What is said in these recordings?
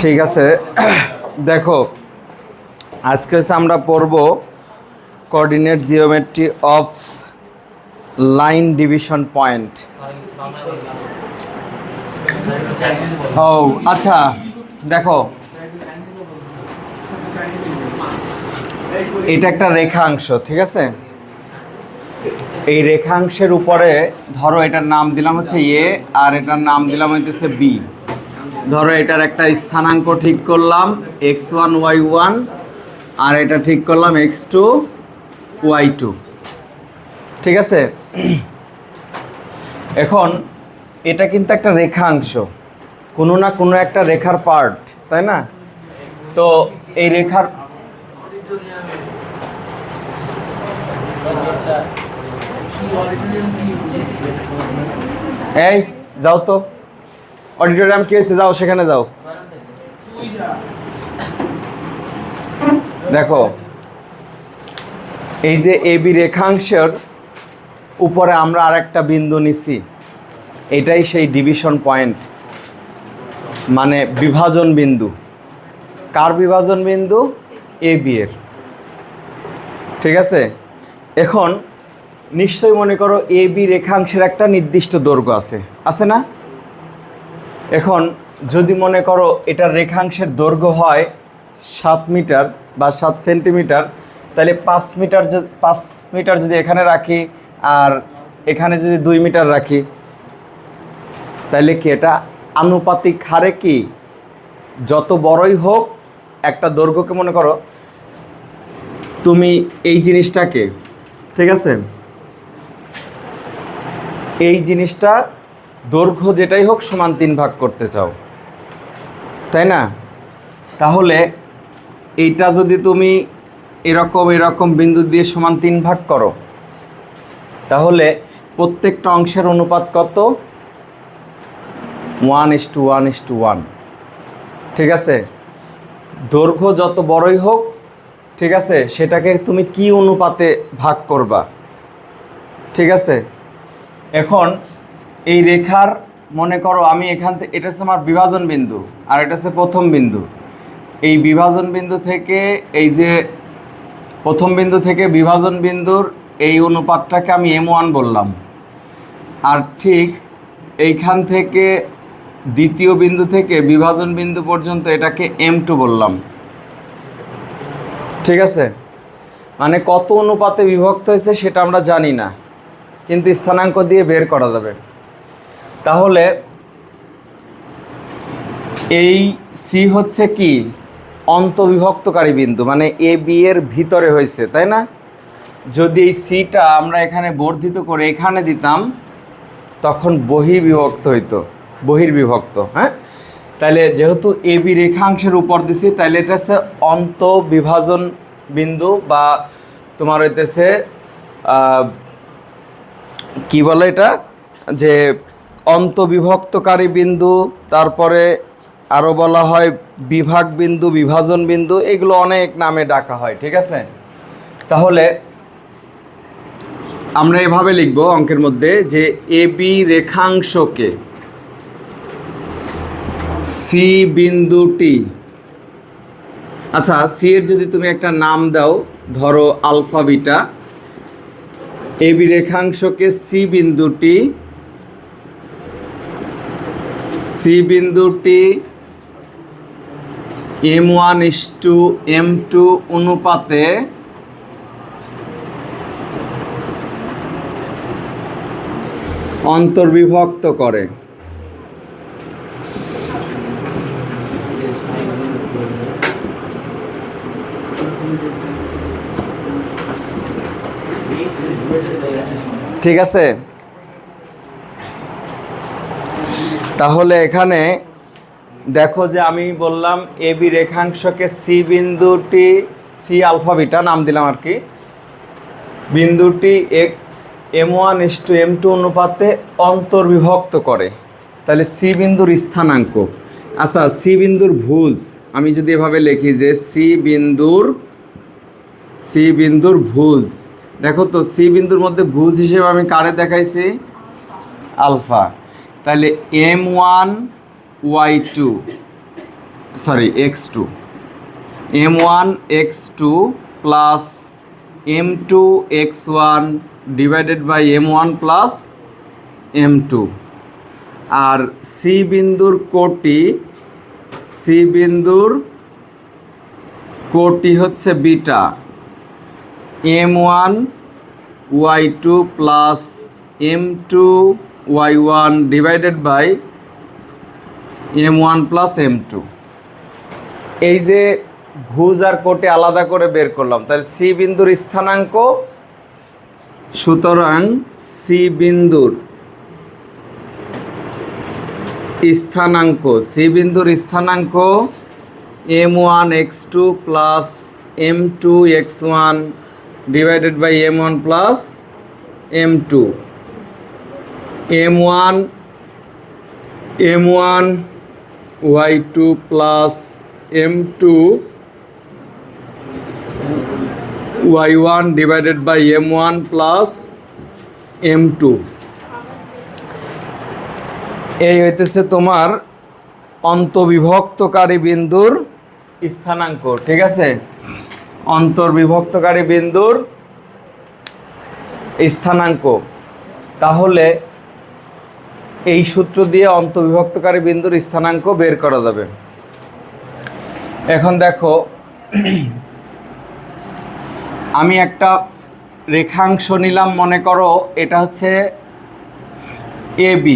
ঠিক আছে, দেখো আজকে আমরা পড়ব coordinate geometry of line division point. ও আচ্ছা, দেখো এটা একটা রেখাংশ, ঠিক আছে। এই রেখাংশের উপরে ধরো এটার নাম দিলাম হচ্ছে এ, আর এটার নাম দিলাম হচ্ছে বি। ধরো এটার একটা স্থানাঙ্ক ঠিক করলাম x1 y1, আর এটা ঠিক করলাম x2 y2, ঠিক আছে। এখন এটা কিন্তু একটা রেখাংশ, কোনো না কোনো একটা রেখার পার্ট, তাই না? তো এই রেখার এই যাও তো, অডিটোরিয়াম কি হয়েছে, যাও সেখানে যাও। দেখো এই যে এবি রেখাংশের উপরে আমরা আরেকটা বিন্দু নিছি, এটাই সেই ডিভিশন পয়েন্ট, মানে বিভাজন বিন্দু। কার বিভাজন বিন্দু? এবি এর, ঠিক আছে। এখন নিশ্চয়ই মনে করো এবি রেখাংশের একটা নির্দিষ্ট দৈর্ঘ্য আছে, আছে না? এখন যদি মনে করো এটার রেখাংশের দৈর্ঘ্য হয় 7 মিটার বা 7 সেন্টিমিটার, তাহলে 5 মিটার যদি এখানে রাখি আর এখানে যদি 2 মিটার রাখি, তাহলে কি এটা আনুপাতিক হারে কি যত বড়ই হোক একটা দৈর্ঘ্যকে মনে করো তুমি এই জিনিসটাকে, ঠিক আছে, এই জিনিসটা দৈর্ঘ্য যেটাই হোক সমান 3 ভাগ করতে চাও, তাই না? তাহলে এইটা যদি তুমি এরকম এরকম বিন্দু দিয়ে সমান 3 ভাগ করো, তাহলে প্রত্যেকটা অংশের অনুপাত কত? 1:1:1, ঠিক আছে। দৈর্ঘ্য যত বড়ই হোক, ঠিক আছে, সেটাকে তুমি কি অনুপাতে ভাগ করবা, ঠিক আছে। এখন এই রেখার মনে করো আমি এখান থেকে, এটা হচ্ছে আমার বিভাজন বিন্দু আর এটা হচ্ছে প্রথম বিন্দু। এই বিভাজন বিন্দু থেকে এই যে প্রথম বিন্দু থেকে বিভাজন বিন্দুর এই অনুপাতটাকে আমি m1 বললাম, আর ঠিক এইখান থেকে দ্বিতীয় বিন্দু থেকে বিভাজন বিন্দু পর্যন্ত এটাকে m2 বললাম, ঠিক আছে। মানে কত অনুপাতে বিভক্ত হয়েছে সেটা আমরা জানি না, কিন্তু স্থানাঙ্ক দিয়ে বের করা যাবে। তাহলে এই সি হচ্ছে কি অন্তবিভক্তকারী বিন্দু, মানে এ বি এর ভিতরে হয়েছে, তাই না? যদি এই সিটা আমরা এখানে বর্ধিত করে এখানে দিতাম তখন বহির্বিভক্ত হইতো, বহির্বিভক্ত। হ্যাঁ, তাহলে যেহেতু এ বি রেখাংশের উপর দিছি, তাহলে এটা হচ্ছে অন্তবিভাজন বিন্দু, বা তোমার হইতেছে কি বলে এটা, যে অন্তবিভক্তকারী বিন্দু, তারপরে আরও বলা হয় বিভাগ বিন্দু, বিভাজন বিন্দু, এগুলো অনেক নামে ডাকা হয়, ঠিক আছে। তাহলে আমরা এভাবে লিখব অঙ্কের মধ্যে যে এ বি রেখাংশকে সি বিন্দুটি, আচ্ছা সি এর যদি তুমি একটা নাম দাও, ধরো আলফা বিটা, এ বি রেখাংশকে সি বিন্দুটি m1:m2 অনুপাতে অন্তর্বিভক্ত করে। ঠিক আছে, তাহলে এখানে দেখো যে আমি বললাম এ বি রেখাংশকে সি বিন্দুটি, সি আলফা বিটা নাম দিলাম আর কি, বিন্দুটি m1:m2 অনুপাতে অন্তর্বিভক্ত করে। তাহলে সি বিন্দুর স্থানাঙ্ক, আচ্ছা সি বিন্দুর ভুজ আমি যদি এভাবে লিখি যে সি বিন্দুর ভুজ, দেখো তো সি বিন্দুর মধ্যে ভুজ হিসেবে আমি কারে দেখাইছি? আলফা। তাহলে m1 y2 sorry x2 m1 x2 plus m2 x1 divided by m1 plus m2 আর সি বিন্দুর কোটি হচ্ছে beta m1 y2 plus m2 y1 divided by m1 plus m2। এই যে ভুজ আর কোটে আলাদা করে বের করলাম, তাহলে সি বিন্দুর স্থানাঙ্ক, সুতরাং সি বিন্দুর স্থানাঙ্ক m1 x2 plus m2 x1 divided by m1 plus m2। m1 y2 plus m2 y1 divided by m1 plus m2। এই হইতেছে তোমার অন্তর্বিভক্তকারী বিন্দুর স্থানাঙ্ক, ঠিক আছে? অন্তর্বিভক্তকারী বিন্দুর স্থানাঙ্ক। তাহলে এই সূত্র দিয়ে অন্তর্বিভক্তকারী বিন্দুর স্থানাঙ্ক বের করা যাবে। এখন দেখো, আমি একটা রেখাংশ নিলাম, মনে করো এটা হচ্ছে AB।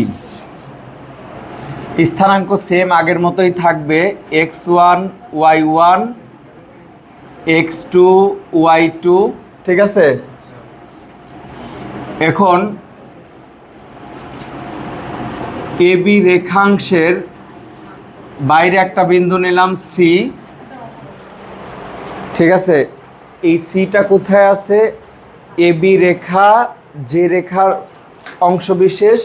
স্থানাঙ্ক সেম আগের মতোই থাকবে, x1 y1 x2 y2, ঠিক আছে? এখন AB রেখাংশের বাইরে একটা বিন্দু নিলাম C, ঠিক আছে? এই সিটা কোথায় আছে? AB রেখা, যে রেখার অংশবিশেষ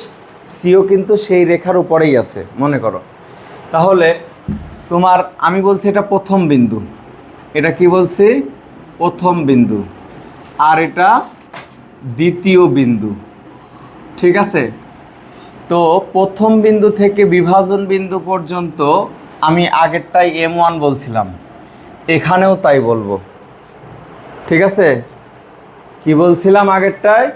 সিও কিন্তু সেই রেখার উপরেই আছে, মনে করো। তাহলে তোমার, আমি বলছি এটা প্রথম বিন্দু, এটা কি বলছি? প্রথম বিন্দু, আর এটা দ্বিতীয় বিন্দু, ঠিক আছে? তো প্রথম বিন্দু থেকে বিভাজন বিন্দু পর্যন্ত আমি আগেরটাই m1 বলছিলাম, এখানেও তাই বলবো, ঠিক আছে? কি বলছিলাম আগেরটায়?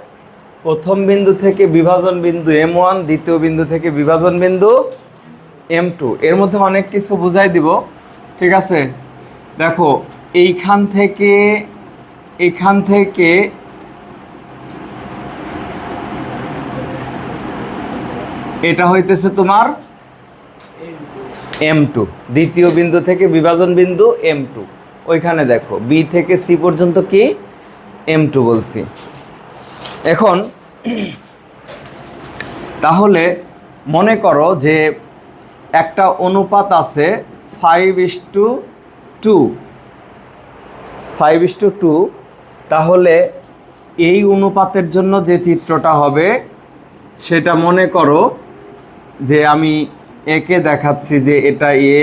প্রথম বিন্দু থেকে বিভাজন বিন্দু m1, দ্বিতীয় বিন্দু থেকে বিভাজন বিন্দু m2। এর মধ্যে অনেক কিছু বুঝাই দিব, ঠিক আছে? দেখো, এইখান থেকে এটা হইতেছে তোমার m2, দ্বিতীয় বিন্দু থেকে বিভাজন বিন্দু m2। ওইখানে দেখো B থেকে C পর্যন্ত কি m2 বলছি। এখন তাহলে মনে করো যে একটা অনুপাত আছে 5:2, তাহলে এই অনুপাতের জন্য যে চিত্রটা হবে সেটা মনে করো যে আমি একে দেখাচ্ছি যে এটা A,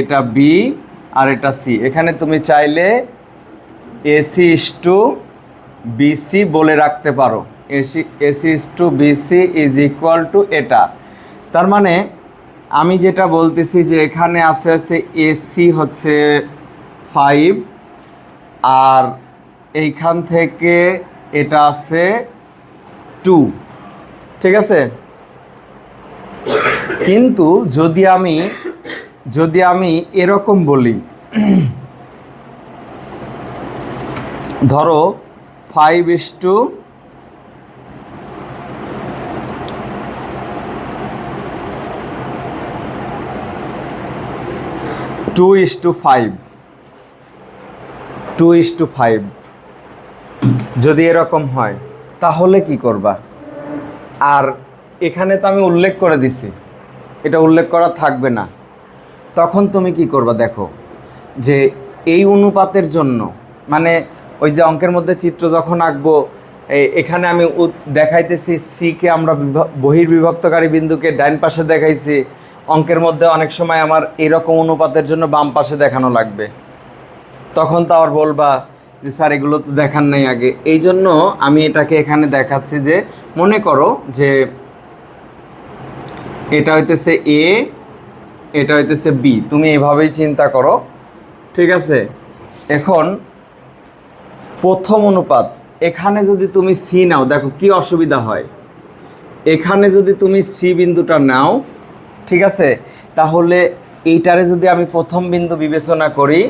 এটা B আর এটা C। এখানে তুমি চাইলে AC:BC বলে রাখতে পারো, AC:BC ইজ ইকুয়াল টু এটা। তার মানে আমি যেটা বলতেছি যে এখানে আছে AC হচ্ছে 5, আর এইখান থেকে এটা আছে 2, ঠিক আছে? কিন্তু যদি আমি এরকম বলি, ধরো 5:2 2:5 যদি এরকম হয় তাহলে কি করবা? আর এখানে তো আমি উল্লেখ করে দিছি, এটা উল্লেখ করা থাকবে না। তখন তুমি কি করবা? দেখো যে এই অনুপাতের জন্য, মানে ওই যে অঙ্কের মধ্যে চিত্র যখন আঁকবো, এখানে আমি দেখাইতেছি সিকে আমরা বহির্বিভক্তকারী বিন্দুকে ডাইন পাশে দেখাইছি, অঙ্কের মধ্যে অনেক সময় আমার এরকম অনুপাতের জন্য বাম পাশে দেখানো লাগবে। তখন তো আবার বলবা যে স্যার এগুলো তো দেখান নাই আগে। এই জন্য আমি এটাকে এখানে দেখাচ্ছি যে মনে করো যে এটা হইতেছে A, এটা হইতেছে বি। তুমি এভাবেই চিন্তা করো, ঠিক আছে? এখন প্রথম অনুপাত, এখানে যদি তুমি সি নাও, দেখো কি অসুবিধা হয়। এখানে যদি তুমি সি বিন্দুটা নাও, ঠিক আছে, তাহলে এইটারে যদি আমি প্রথম বিন্দু বিবেচনা করি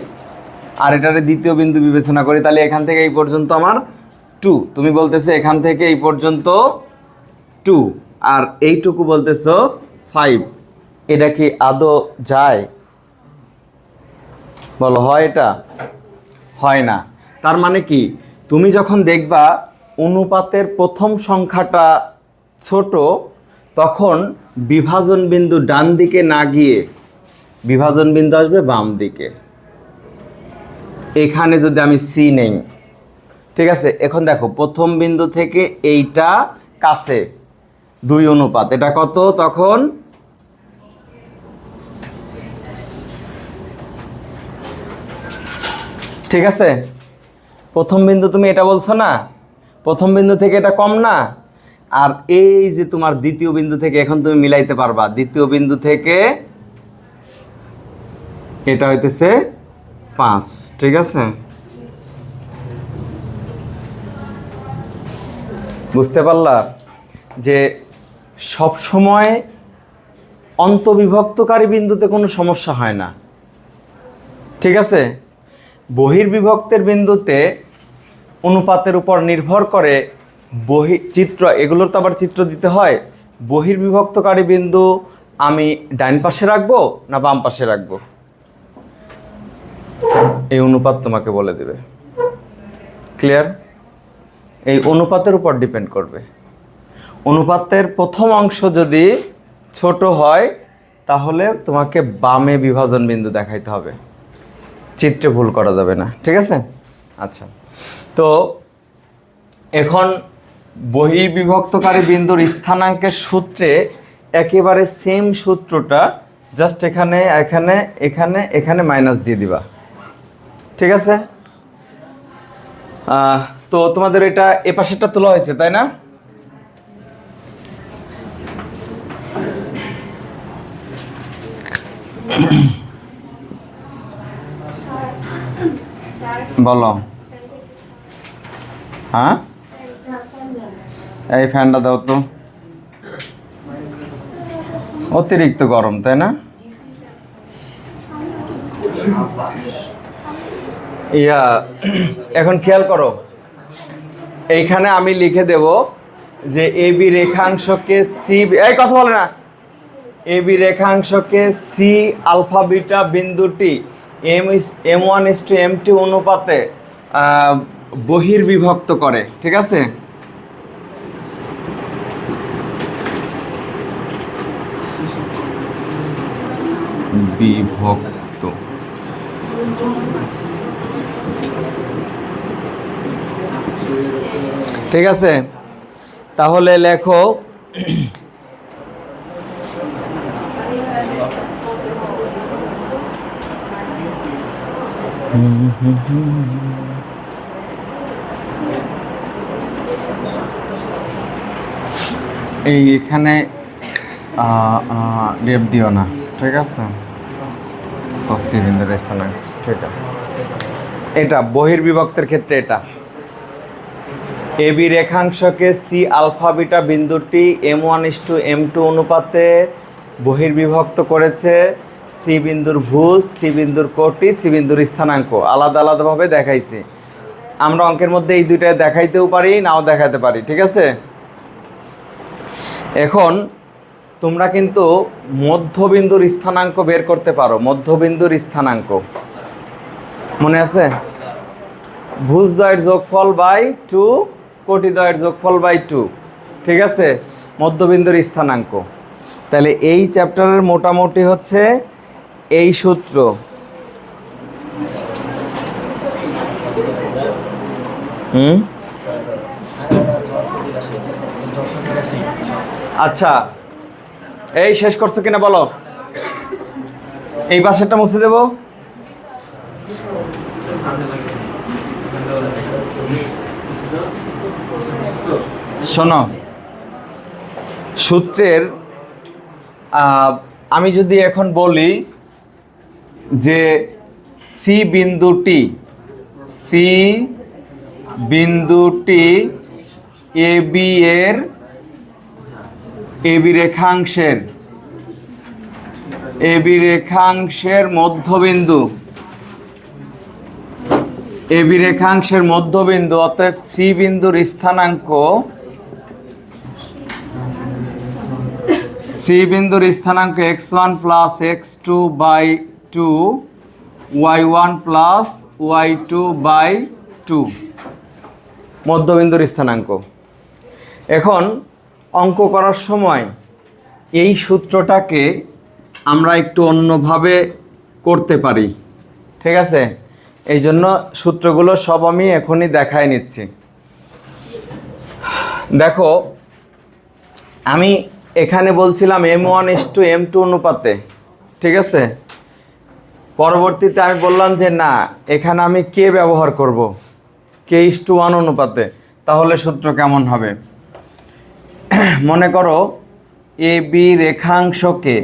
আর এটারে দ্বিতীয় বিন্দু বিবেচনা করি, তাহলে এখান থেকে এই পর্যন্ত আমার 2। তুমি বলতেছে এখান থেকে এই পর্যন্ত 2, আর এইটুকু বলতেছো 5। এটা কি আদৌ যায়? বলো, হয়? এটা হয় না। তার মানে কি, তুমি যখন দেখবা অনুপাতের প্রথম সংখ্যাটা ছোট, তখন বিভাজন বিন্দু ডান দিকে না গিয়ে বিভাজন বিন্দু আসবে বাম দিকে। এখানে যদি আমি সি নেই, ঠিক আছে, এখন দেখো প্রথম বিন্দু থেকে এইটা কাছে 2 অনুপাত, এটা কত তখন? ঠিক আছে, প্রথম বিন্দু তুমি এটা বলছো না, প্রথম বিন্দু থেকে এটা কম না? আর এই যে তোমার দ্বিতীয় বিন্দু থেকে এখন তুমি মিলাইতে পারবা, দ্বিতীয় বিন্দু থেকে এটা হইতেছে 5, ঠিক আছে? বুঝতে পারলা যে সব সময় অন্তবিভক্তকারী বিন্দুতে কোনো সমস্যা হয় না, ঠিক আছে? বহির্বিভক্তের বিন্দুতে অনুপাতের উপর নির্ভর করে চিত্র, এগুলোর তো আবার চিত্র দিতে হয়। বহির্বিভক্তকারী বিন্দু আমি ডান পাশে রাখবো না বাম পাশে রাখবো, এই অনুপাত তোমাকে বলে দেবে। ক্লিয়ার? এই অনুপাতের উপর ডিপেন্ড করবে। অনুপাতের প্রথম অংশ যদি ছোট হয়, তাহলে তোমাকে বামে বিভাজন বিন্দু দেখাইতে হবে, চিত্রে ভুল করা যাবে না, ঠিক আছে? আচ্ছা, তো এখন বহির্বিভক্তকারী বিন্দুর স্থানাঙ্কের সূত্রে একেবারে সেম সূত্রটা, জাস্ট এখানে এখানে এখানে এখানে মাইনাস দিয়ে দিবা, ঠিক আছে? তো তোমাদের এটা এপাশেরটা তোলা হয়েছে, তাই না? বলো। হ্যাঁ, এই ফ্যানটা দাও তো, অতিরিক্ত গরম, তাই না? ইয়া, এখন খেয়াল করো, এইখানে আমি লিখে দেব যে এ বি রেখাংশকে সি, এই কথা বলে না, এ বি রেখাংশকে সি আলফা বিটা বিন্দুটি M1:M2 অনুপাতে বহির্বিভক্ত করে, ঠিক আছে? বিভক্ত, ঠিক আছে? তাহলে লেখো এইখানে রেপ দিও না, ঠিক আছে? সি বিন্দুর স্থানাঙ্ক, ঠিক আছে? এটা বহির্বিভক্তের ক্ষেত্রে এটা এ বি রেখাংশকে সি আলফা বিটা বিন্দুটি M1:M2 অনুপাতে বহির্বিভক্ত করেছে। সি বিন্দুর ভুজ, সি বিন্দুর কোটি, সি বিন্দুর স্থানাঙ্ক আলাদা আলাদাভাবে দেখাইছি। আমরা অঙ্কের মধ্যে এই দুইটা দেখাইতেও পারি, নাও দেখাতে পারি, ঠিক আছে? এখন তোমরা কিন্তু মধ্যবিন্দুর স্থানাঙ্ক বের করতে পারো। মধ্যবিন্দুর স্থানাঙ্ক মনে আছে? ভুজদ্বয়ের যোগফল বাই 2, কোটিদ্বয়ের যোগফল বাই 2, ঠিক আছে? মধ্যবিন্দুর স্থানাঙ্ক। তাহলে এই চ্যাপ্টারের মোটামুটি হচ্ছে এই সূত্র। আচ্ছা, এই শেষ করছো কিনা বলো? এই পাশেরটা মুছে দেব। শোনো, সূত্রের আমি যদি এখন বলি যে সি বিন্দুটি এবি রেখাংশের মধ্যবিন্দু, অতএব সি বিন্দুর স্থানাঙ্ক x1 plus x2 by 2 y1 plus y2 by 2 মধ্যবিন্দুর স্থানাঙ্ক। এখন অঙ্ক করার সময় এই সূত্রটাকে আমরা একটু অন্যভাবে করতে পারি, ঠিক আছে? এই জন্য সূত্রগুলো সব আমি এখনই দেখাই নিচ্ছি। দেখো, আমি এখানে বলছিলাম m1:m2 অনুপাতে, ঠিক আছে? পরবর্তীতে আমি বললাম যে না, এখানে আমি কে ব্যবহার করব, k:1 অনুপাতে। তাহলে সূত্র কেমন হবে? মনে করো এবি রেখাংশকে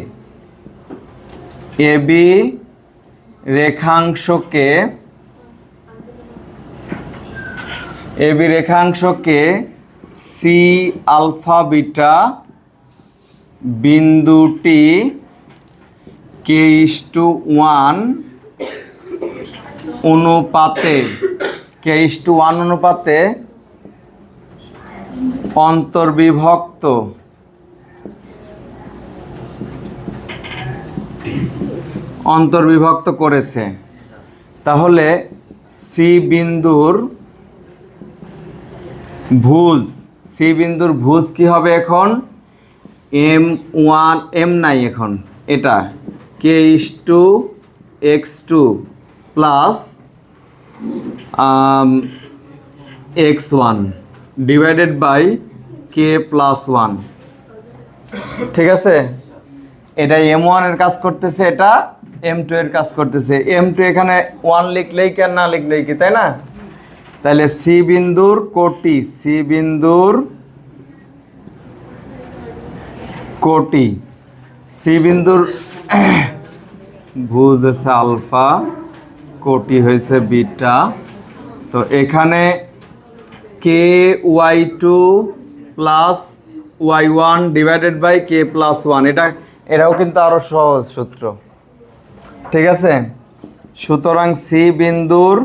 সি আলফা বিটা বিন্দুটি k:1 অনুপাতে অন্তর্বিভক্ত করেছে। তাহলে সি বিন্দুর ভুজ কি হবে? এখন m নাই, এখন এটা k:x2 plus x1 divided by k+1, ঠিক আছে? এটা m1 এর কাজ করতেছে, এটা m2 এর কাজ করতেছে। m2 এখানে 1 লিখলেই কি আর না লিখলেই কি, তাই না? তাহলে সি বিন্দুর ভুজ হচ্ছে আলফা, কোটি হয়েছে বিটা। তো এখানে ky2 plus y1 divided by k+1, এটাও কিন্তু আরো সহজ সূত্র, ঠিক আছে? সুতরাং সি বিন্দুর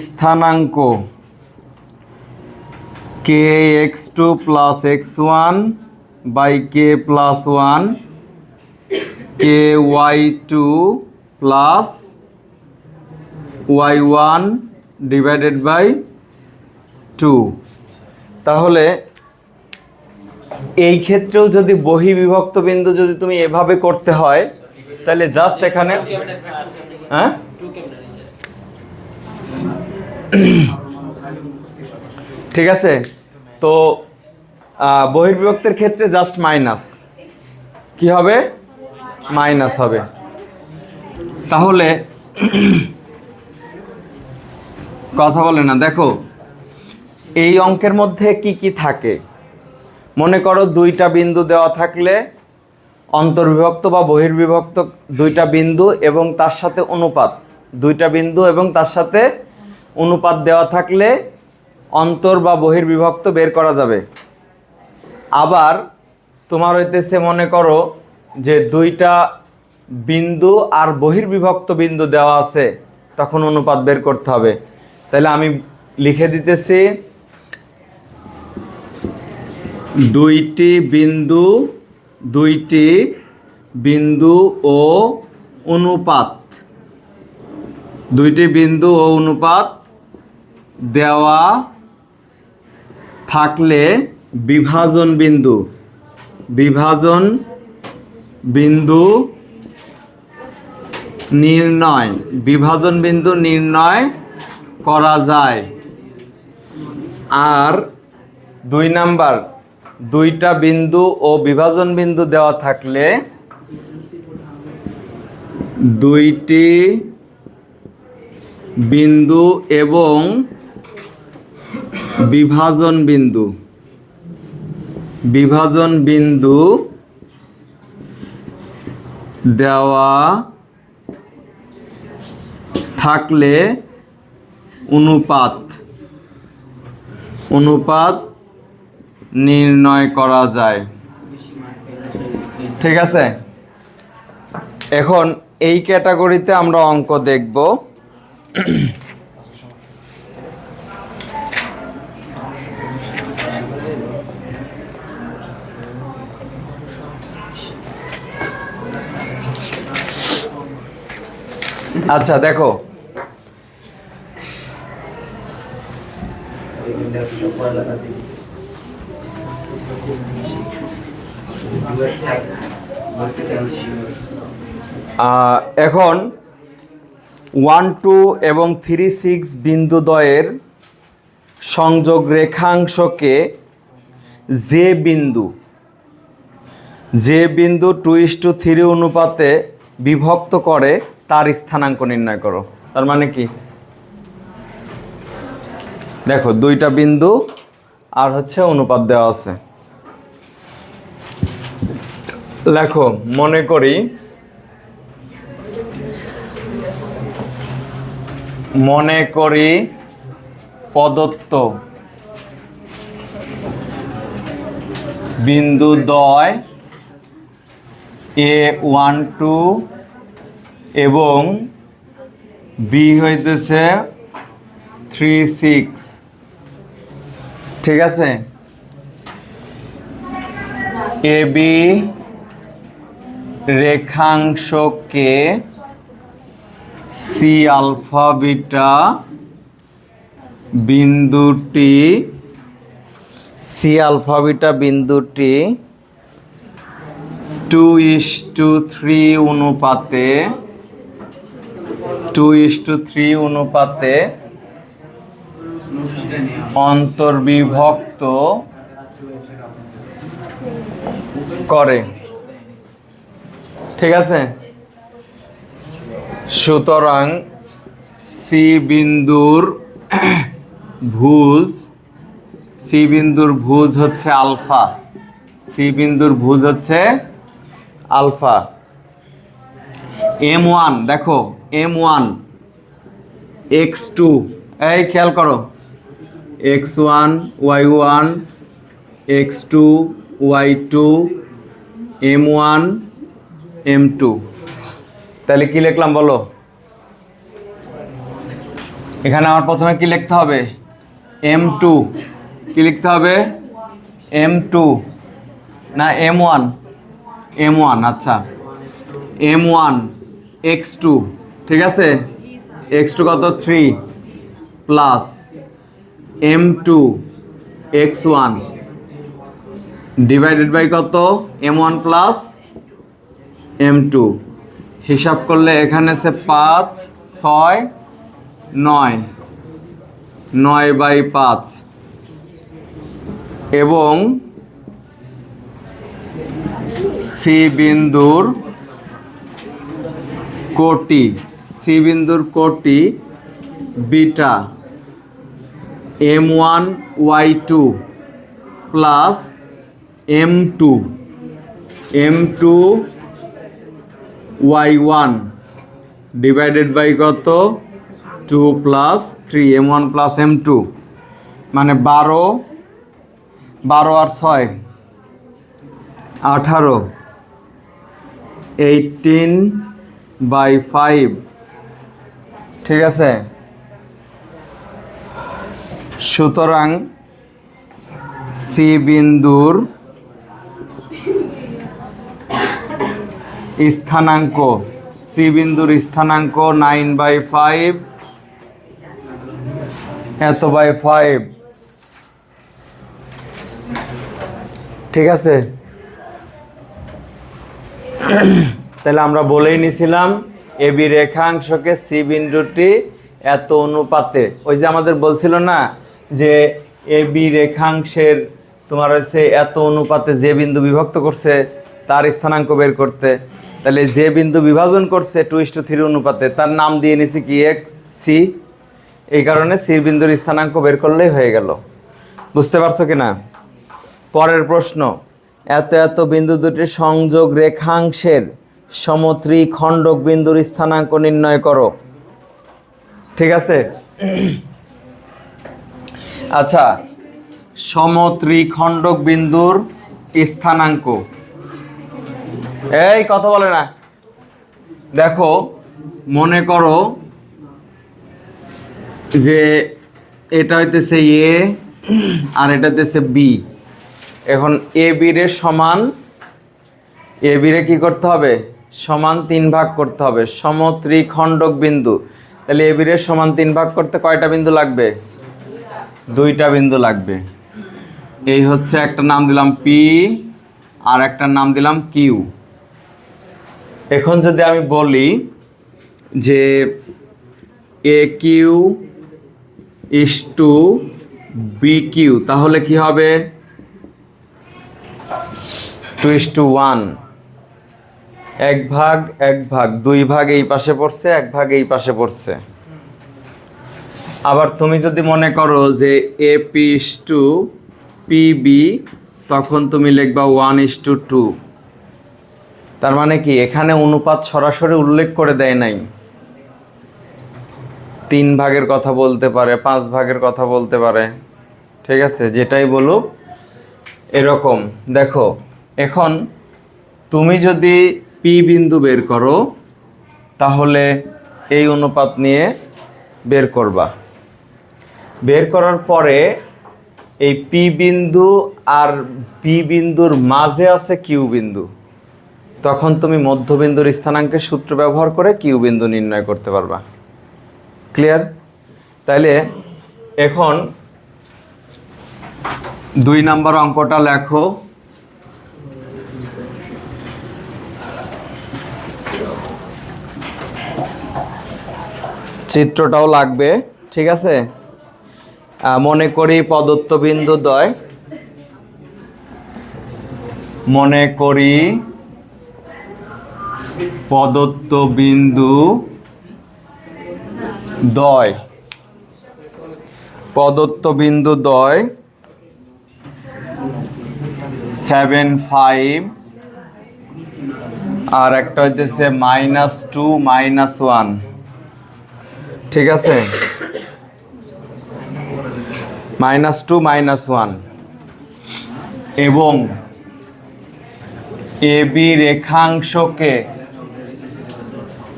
স্থানাঙ্ক kx2 plus x1 by k+1 ky2 plus y1 divided by 2। তাহলে এই ক্ষেত্রেও যদি বহির্বিভক্ত বিন্দু যদি তুমি এভাবে করতে হয়, তাহলে জাস্ট এখানে হ্যাঁ ঠিক আছে। তো বহির্বিভক্তের ক্ষেত্রে জাস্ট মাইনাস কি হবে? মাইনাস হবে। তাহলে কথা বলে না, দেখো এই অঙ্কের মধ্যে কি কি থাকে। মনে করো দুইটা বিন্দু দেওয়া থাকলে অন্তর্বিভক্ত বা বহির্বিভক্ত দুইটা বিন্দু এবং তার সাথে অনুপাত, দুইটা বিন্দু এবং তার সাথে অনুপাত দেওয়া থাকলে অন্তর বা বহির্বিভক্ত বের করা যাবে। আবার তোমার হইতেছে মনে করো যে দুইটা বিন্দু আর বহির্বিভক্ত বিন্দু দেওয়া আছে, তখন অনুপাত বের করতে হবে। তাহলে আমি লিখে দিতেছি দুইটি বিন্দু ও অনুপাত, দেওয়া থাকলে বিভাজন বিন্দু নির্ণয় করা যায়। আর 2 নাম্বার, দুইটা বিন্দু ও বিভাজন বিন্দু দেওয়া থাকলে দুইটি বিন্দু এবং বিভাজন বিন্দু বিভাজন বিন্দু দেওয়া থাকলে অনুপাত নির্ণয় করা যায়। ঠিক আছে, এখন এই ক্যাটাগরিতে আমরা অঙ্ক দেখব। আচ্ছা দেখো, এখন 1, 2 এবং 3, 6 বিন্দুদ্বয়ের সংযোগ রেখাংশকে যে বিন্দু 2:3 অনুপাতে বিভক্ত করে তার স্থানাঙ্ক নির্ণয় করো। তার মানে কি, দেখো দুইটা বিন্দু আর হচ্ছে অনুপাত দেওয়া আছে। লেখো, মনে করি প্রদত্ত বিন্দুদ্বয় A1, 2 এবং B হইতেছে 3, 6। ঠিক আছে, AB রেখাংশকে C আলফা বিটা বিন্দুটি 2:3 অনুপাতে অন্তর্বিভক্ত করে। ঠিক আছে, সুতরাং সি বিন্দুর ভুজ হচ্ছে আলফা। M1 দেখো, M1 X2, এই খেয়াল করো, X1 Y1 X2 Y2 M1 M2। তাহলে কি লিখলাম বলো? এখানে আমার প্রথমে কি লিখতে হবে? M2। কি লিখতে হবে? M2 না M1? M1। আচ্ছা, M1 X2, ঠিক আছে, X2 কত? 3 plus M2 X1 divided by কত? M1 plus M2। হিসাব করলে এখানে আছে 5, 6, 9, 9/5 এবং সি বিন্দুর কোটি beta M1 Y2 plus M2 Y1 divided by কত? 2 প্লাস 3 M1 প্লাস M2, মানে 12 আর 6 18, 18/5। ঠিক আছে, সুতরাং সি বিন্দুর স্থানাঙ্ক 9/5 এত/5। ঠিক আছে, তাহলে আমরা বলেই নিছিলাম এবি রেখাংশকে সি বিন্দুটি এত অনুপাতে, ওই যে আমাদের বলছিল না যে এবি রেখাংশের তোমার হচ্ছে এত অনুপাতে যে বিন্দু বিভক্ত করছে তার স্থানাঙ্ক বের করতে। তাহলে যে বিন্দু বিভাজন করছে 2:3 অনুপাতে তার নাম দিয়ে নিছি কি? এক সি। এই কারণে সি বিন্দুর স্থানাঙ্ক বের করলেই হয়ে গেল। বুঝতে পারছো কিনা? পরের প্রশ্ন, এত এত বিন্দু দুটির সংযোগ রেখাংশের সমত্রিখণ্ডক বিন্দুর স্থানাঙ্ক নির্ণয় করো। ঠিক আছে? আচ্ছা, সমত্রিখণ্ডক বিন্দুর স্থানাঙ্ক, এই কথা বলে না। দেখো, মনে করো যে এটা হইতেছে এ আর এটা হইতেছে বি। এখন এ বি রে সমান, এ বি রে কি করতে হবে? সমান 3 ভাগ করতে হবে। সমত্রিখণ্ডক বিন্দু, তাহলে এ বি রে সমান 3 ভাগ করতে কয়টা বিন্দু লাগবে? 2টা বিন্দু লাগবে। এই হচ্ছে একটা নাম দিলাম পি আর একটা নাম দিলাম কিউ। এখন যদি আমি বলি যে এ Q is to B Q, তাহলে কি হবে? 2:1। 1 ভাগ 1 ভাগ, 2 ভাগ এই পাশে পড়ছে, 1 ভাগ এই পাশে পড়ছে। আবার তুমি যদি মনে করো যে A P is to P B, তখন তুমি লিখবা 1:2। তার মানে কি, এখানে অনুপাত সরাসরি উল্লেখ করে দেয় নাই। 3 ভাগের কথা বলতে পারে, 5 ভাগের কথা বলতে পারে। ঠিক আছে, যেটাই বলুক এরকম। দেখো, এখন তুমি যদি পি বিন্দু বের করো, তাহলে এই অনুপাত নিয়ে বের করবা। বের করার পরে এই পি বিন্দু আর পি বিন্দুর মাঝে আছে কিউ বিন্দু, তখন তুমি মধ্যবিন্দুর স্থানাঙ্কের সূত্র ব্যবহার করে কিউ বিন্দু নির্ণয় করতে পারবা। ক্লিয়ার? তাইলে এখন 2 নাম্বার অঙ্কটা লেখো। চিত্রটাও লাগবে, ঠিক আছে? মনে করি প্রদত্ত বিন্দু দ্বয়, মনে করি প্রদত্ত বিন্দু দ্বয়, প্রদত্ত বিন্দু দ্বয় 7, 5 আর একটা হইতেছে -2, -1। ঠিক আছে? -2, -1 এবং এ বি রেখাংশকে,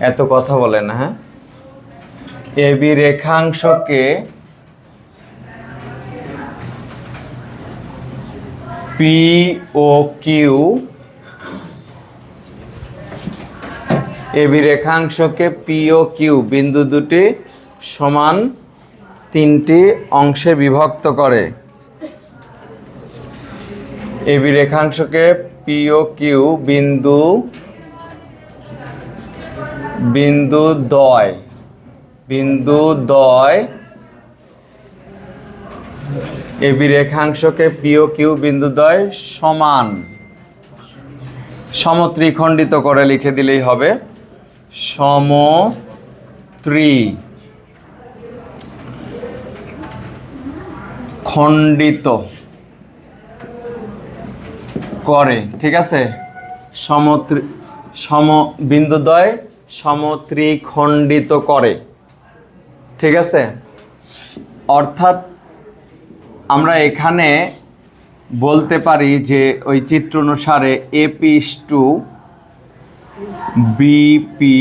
এত কথা বলে না, হ্যাঁ, এ বি রেখাংশকে পি ও কিউ, এ বি রেখাংশকে পি ও কিউ বিন্দু দুটি সমান 3টি অংশে বিভক্ত করে। এ বি রেখাংশকে পি ও কিউ বিন্দু দ্বয় এ বি রেখাংশকে পি ও কিউ বিন্দু দ্বয় সমান, সমত্রিখণ্ডিত করে লিখে দিলেই হবে, সমত্রিখণ্ডিত করে। ঠিক আছে? বিন্দুদ্বয় সমত্রিখণ্ডিত করে। ঠিক আছে? অর্থাৎ আমরা এখানে বলতে পারি যে ওই চিত্র অনুসারে AP is to BP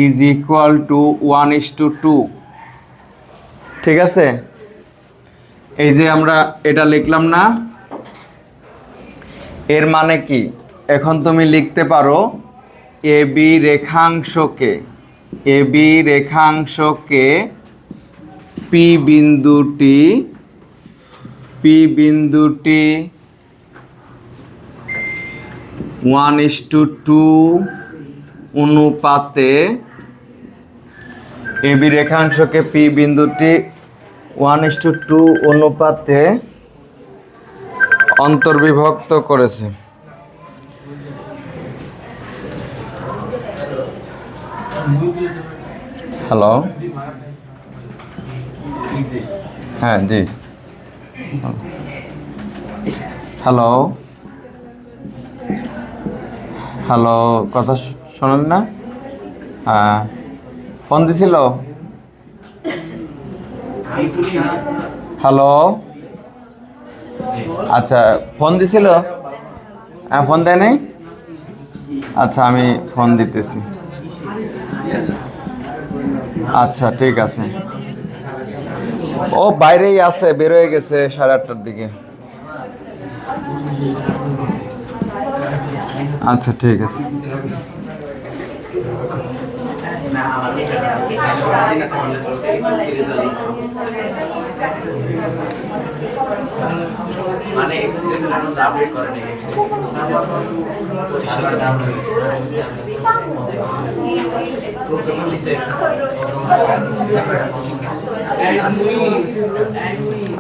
is equal to 1:2। ঠিক আছে? এই যে আমরা এটা লিখলাম না, এর মানে কি? এখন তুমি লিখতে পারো এ বি রেখাংশকে পি বিন্দুটি 1:2 অনুপাতে, এ বি রেখাংশকে পি বিন্দুটি 1:2 অনুপাতে অন্তর্বিভক্ত করেছে। হ্যালো, হ্যাঁ জি, হ্যালো হ্যালো, কথা শোনেন না? হ্যাঁ, ফোন দিছিল। হ্যালো, আচ্ছা ফোন দিছিল। হ্যাঁ, ফোন দেয় নাই। আচ্ছা, আমি ফোন দিতেছি। আচ্ছা, ঠিক আছে। ও বাইরেই আছে, বেরোয় গেছে 8:30টার দিকে। আচ্ছা, ঠিক আছে।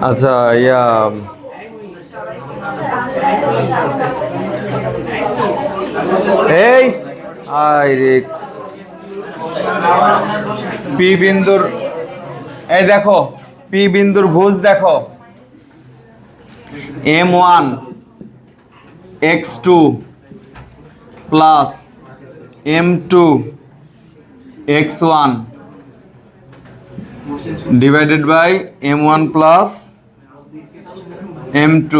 আচ্ছা, এই আই রে, পি বিন্দুর, এই দেখো পি বিন্দুর ভুজ দেখো, m1 x2 plus m2 x1 divided by m1 plus m2।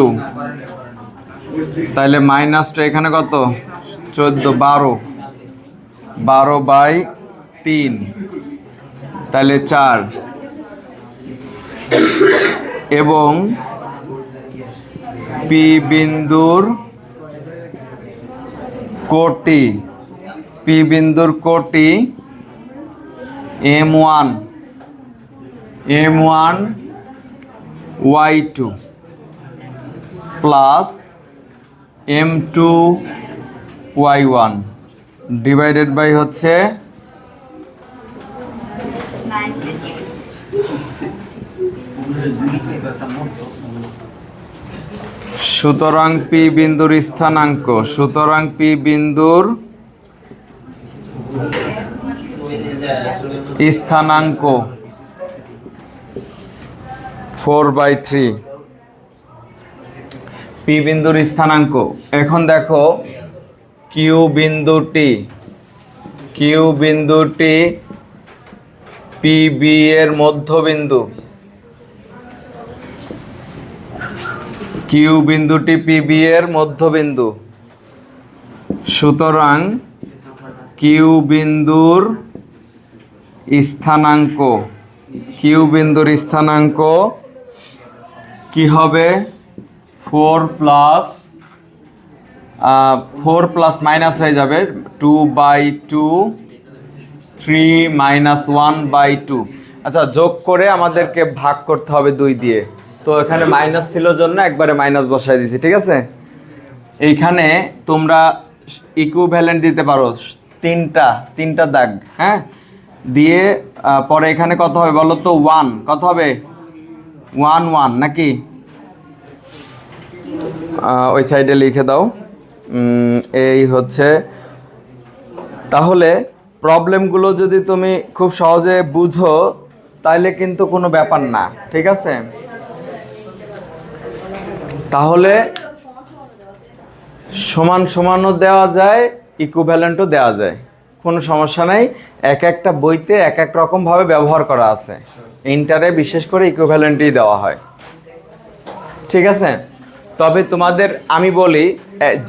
তাহলে মাইনাসটা এখানে কত? 14, 12/3, তাহলে 4। এবং পি বিন্দুর কোটি, পি বিন্দুর কোটি m1 y2 plus m2 y1 divided by হচ্ছে সুতরাং পি বিন্দুর স্থানাঙ্ক, সুতরাং পি বিন্দুর স্থানাঙ্ক 4/3। পি বিন্দুর স্থানাঙ্ক। এখন দেখো কিউ বিন্দুটি পি বি এর মধ্যবিন্দু, কিউ বিন্দুটি পি বি এর মধ্যবিন্দু। সুতরাং কিউ বিন্দুর স্থানাঙ্ক, কিউ বিন্দুর স্থানাঙ্ক কি হবে? 4 প্লাস মাইনাস হয়ে যাবে 2/2, 3 - 1/2। আচ্ছা, যোগ করে আমাদেরকে ভাগ করতে হবে 2 দিয়ে। তো এখানে মাইনাস ছিল জন্য একবারে মাইনাস বসাই দিয়েছি, ঠিক আছে? এইখানে তোমরা ইকুইভ্যালেন্ট দিতে পারো, তিনটা দাগ, হ্যাঁ, দিয়ে পরে এখানে কত হবে বলো তো? 1 কত হবে? 1 নাকি? ওই সাইডে লিখে দাও। এই হচ্ছে। তাহলে প্রবলেমগুলো যদি তুমি খুব সহজে বুঝো তাহলে কিন্তু কোনো ব্যাপার না, ঠিক আছে? তাহলে সমান সমানও দেওয়া যায়, ইকুইভ্যালেন্টও দেওয়া যায়, কোনো সমস্যা নাই। এক একটা বইতে এক এক রকমভাবে ব্যবহার করা আছে। ইন্টারে বিশেষ করে ইকুইভ্যালেন্টই দেওয়া হয়, ঠিক আছে? তবে তোমাদের আমি বলি,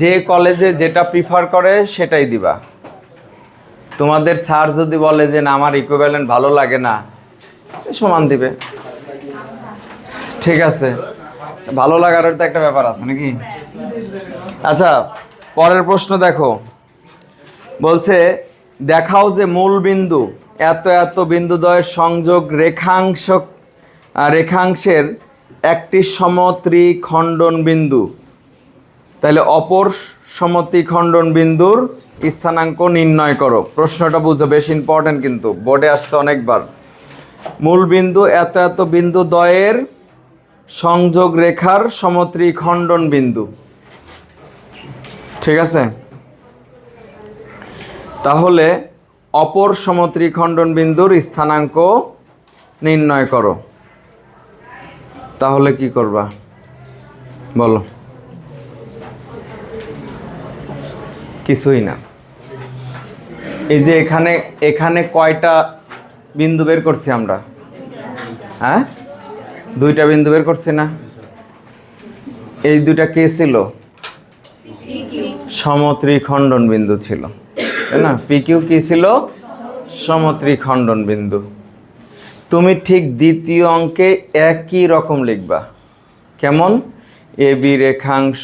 যে কলেজে যেটা প্রিফার করে সেটাই দিবা। তোমাদের স্যার যদি বলে যে না আমার ইকুইভ্যালেন্ট ভালো লাগে না, সমান দিবে, ঠিক আছে? ভালো লাগার তো একটা ব্যাপার আছে নাকি? আচ্ছা, পরের প্রশ্ন দেখো। বলছে দেখাও যে মূল বিন্দু এত বিন্দুদ্বয়ের সংযোগ রেখাংশের একটি সমত্রিখণ্ডন বিন্দু। তাহলে অপর সমত্রিখণ্ডন বিন্দুর স্থানাঙ্ক নির্ণয় করো। প্রশ্নটা বুঝো, বেশ ইম্পর্টেন্ট, কিন্তু বোর্ডে আসছে অনেকবার। মূল বিন্দু এত বিন্দুদ্বয়ের সংযোগ রেখার সমত্রিখণ্ডন বিন্দু, ঠিক আছে? তাহলে অপর সমত্রিখণ্ডন বিন্দুর স্থানাঙ্ক নির্ণয় করো। তাহলে কি করবা বলো? কিছুই না। এই যে এখানে এখানে কয়টা বিন্দু বের করছি আমরা? হ্যাঁ, 2টা বিন্দু বের করছি না? এই 2টা কে ছিল? সমত্রিখণ্ডন বিন্দু ছিল, তাই না? পি কিউ কি ছিল? সমত্রিখণ্ডন বিন্দু। তুমি ঠিক দ্বিতীয় অঙ্কে একই রকম লিখবা। কেমন? এ বি রেখাংশ,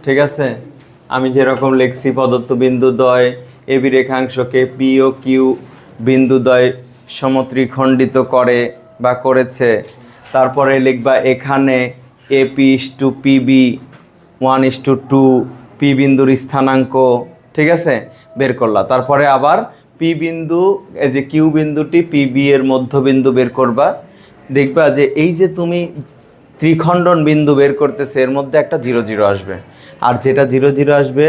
ঠিক আছে? আমি যেরকম লিখছি প্রদত্ত বিন্দুদ্বয় এ বি রেখাংশকে পি ও কিউ বিন্দুদ্বয় সমত্রিখণ্ডিত করে বা করেছে। তারপরে লিখবা এখানে A P is to P B 1:2 P বিন্দুর স্থানাঙ্ক, ঠিক আছে, বের করলা। তারপরে আবার পি বিন্দু, এই যে কিউ বিন্দুটি পি বি এর মধ্যবিন্দু বের করবা। দেখবা যে এই যে তুমি ত্রিখণ্ডন বিন্দু বের করতেছে এর মধ্যে একটা 0 0 আসবে, আর যেটা 0 0 আসবে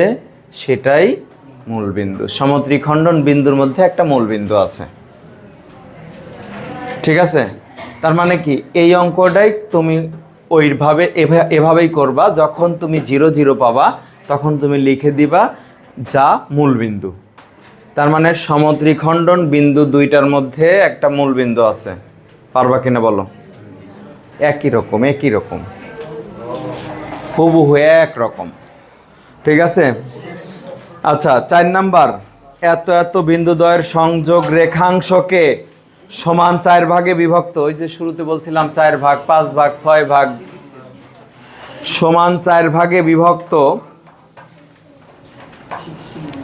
সেটাই মূল বিন্দু। সমত্রিখণ্ডন বিন্দুর মধ্যে একটা মূল বিন্দু আছে, ঠিক আছে? তার মানে কি এই অঙ্কটাই তুমি ওইভাবে এভাবেই করবা। যখন তুমি 0 0 পাবা তখন তুমি লিখে দিবা যা মূল বিন্দু। তার মানে সমত্রিখণ্ডন বিন্দু 2টার মধ্যে একটা মূল বিন্দু আছে। পারবা কিনা বলো? একই রকম, একই রকম, হুবহু একরকম, ঠিক আছে? আচ্ছা, 4 নাম্বার, এত এত বিন্দুদ্বয়ের সংযোগ রেখাংশকে সমান 4 ভাগে বিভক্ত। ওই যে শুরুতে বলছিলাম 4 ভাগ, 5 ভাগ, 6 ভাগ, সমান 4 ভাগে বিভক্ত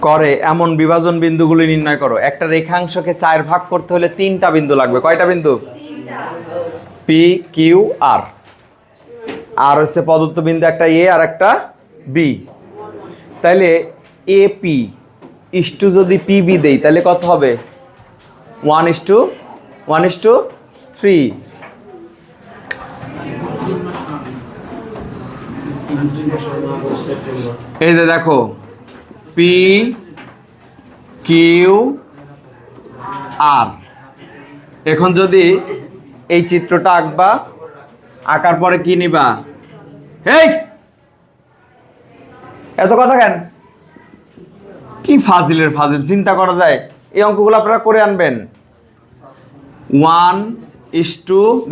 করে এমন বিভাজন বিন্দুগুলি নির্ণয় করো। একটা রেখাংশকে 4 ভাগ করতে হলে 3টা বিন্দু লাগবে। কয়টা বিন্দু? P Q R. আর হচ্ছে প্রদত্ত বিন্দু একটা এ আর একটা বি। তাইলে এ পি ইস্টু যদি পি বি দেই তাহলে কত হবে? 1:3। এই যে দেখো পি কিউ আর। এখন যদি এই চিত্রটা আঁকবা, আঁকার পরে কি নিবা? এই এত কথা কেন? কি ফাজিলের ফাজিল, চিন্তা করা যায়? এই অঙ্কগুলো আপনারা করে আনবেন। 1:,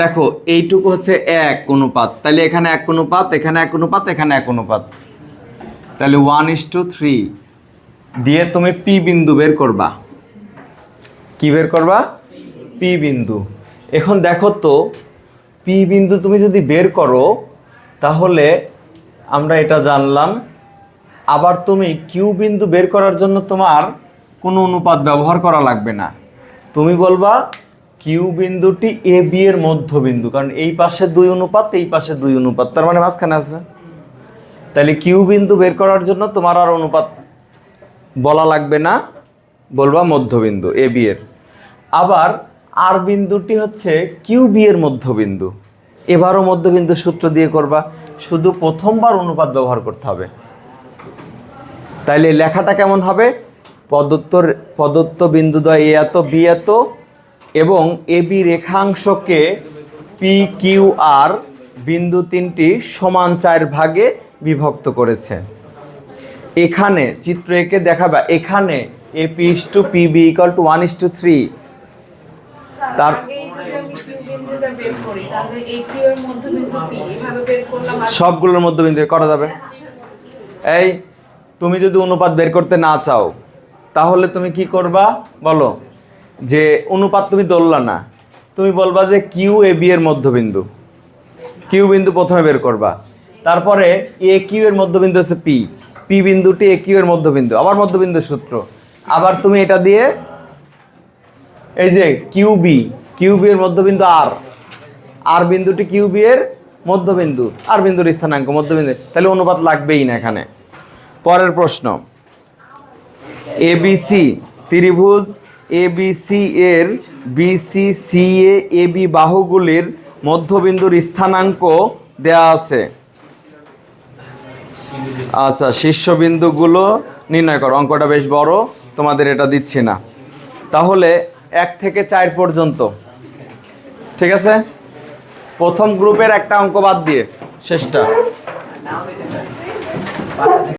দেখো এইটুকু হচ্ছে 1 অনুপাত, তাহলে এখানে 1 অনুপাত, এখানে 1 অনুপাত, এখানে 1 অনুপাত, তাহলে 1:3 দিয়ে তুমি পি বিন্দু বের করবা। কি বের করবা? পি বিন্দু। এখন দেখো তো পি বিন্দু তুমি যদি বের করো তাহলে আমরা এটা জানলাম। আবার তুমি কিউ বিন্দু বের করার জন্য তোমার কোনো অনুপাত ব্যবহার করা লাগবে না। তুমি বলবা কিউ বিন্দুটি এ বি এর মধ্যবিন্দু, কারণ এই পাশে 2 অনুপাত, এই পাশে 2 অনুপাত, তার মানে মাঝখানে আছে। তাহলে কিউ বিন্দু বের করার জন্য তোমার আর অনুপাত বলা লাগবে না, বলবা মধ্যবিন্দু এ বি এর। আবার আর বিন্দুটি হচ্ছে কিউ বি এর মধ্যবিন্দু, এবারও মধ্যবিন্দু সূত্র দিয়ে করবা, শুধু প্রথমবার অনুপাত ব্যবহার করতে হবে। তাইলে লেখাটা কেমন হবে? প্রদত্ত বিন্দুদ্বয় এ এত বি এত এবং এ বি রেখাংশকে পি কিউ আর বিন্দু 3টি সমান 4 ভাগে বিভক্ত করেছে। এখানে চিত্র এঁকে দেখাবা, এখানে A P is to P B equal to 1:3। তার সবগুলোর মধ্যবিন্দু করা যাবে। এই তুমি যদি অনুপাত বের করতে না চাও তাহলে তুমি কি করবা বলো? যে অনুপাত তুমি ধরলা না, তুমি বলবা যে কিউ এ বি এর মধ্যবিন্দু, কিউ বিন্দু প্রথমে বের করবা, তারপরে এ কিউ এর মধ্যবিন্দু হচ্ছে পি, পি বিন্দুটি এ কিউ এর মধ্যবিন্দু, আবার মধ্যবিন্দুর সূত্র, আবার তুমি এটা দিয়ে এই যে কিউ বি এর মধ্যবিন্দু আর, আর বিন্দুটি কিউ বি এর মধ্যবিন্দু, আর বিন্দুর স্থানাঙ্ক মধ্যবিন্দু, তাহলে অনুপাত লাগবেই না এখানে। পরের প্রশ্ন, এবিসি ত্রিভুজ এবিসি এর বিসি সি এ বি বাহুগুলির মধ্যবিন্দুর স্থানাঙ্ক দেয়া আছে। আচ্ছা, শীর্ষবিন্দুগুলো নির্ণয় করো। অঙ্কটা বেশ বড়, তোমাদের এটা দিচ্ছি না। তাহলে 1 থেকে 4 পর্যন্ত, ঠিক আছে? প্রথম গ্রুপের একটা অঙ্ক বাদ দিয়ে শেষটা।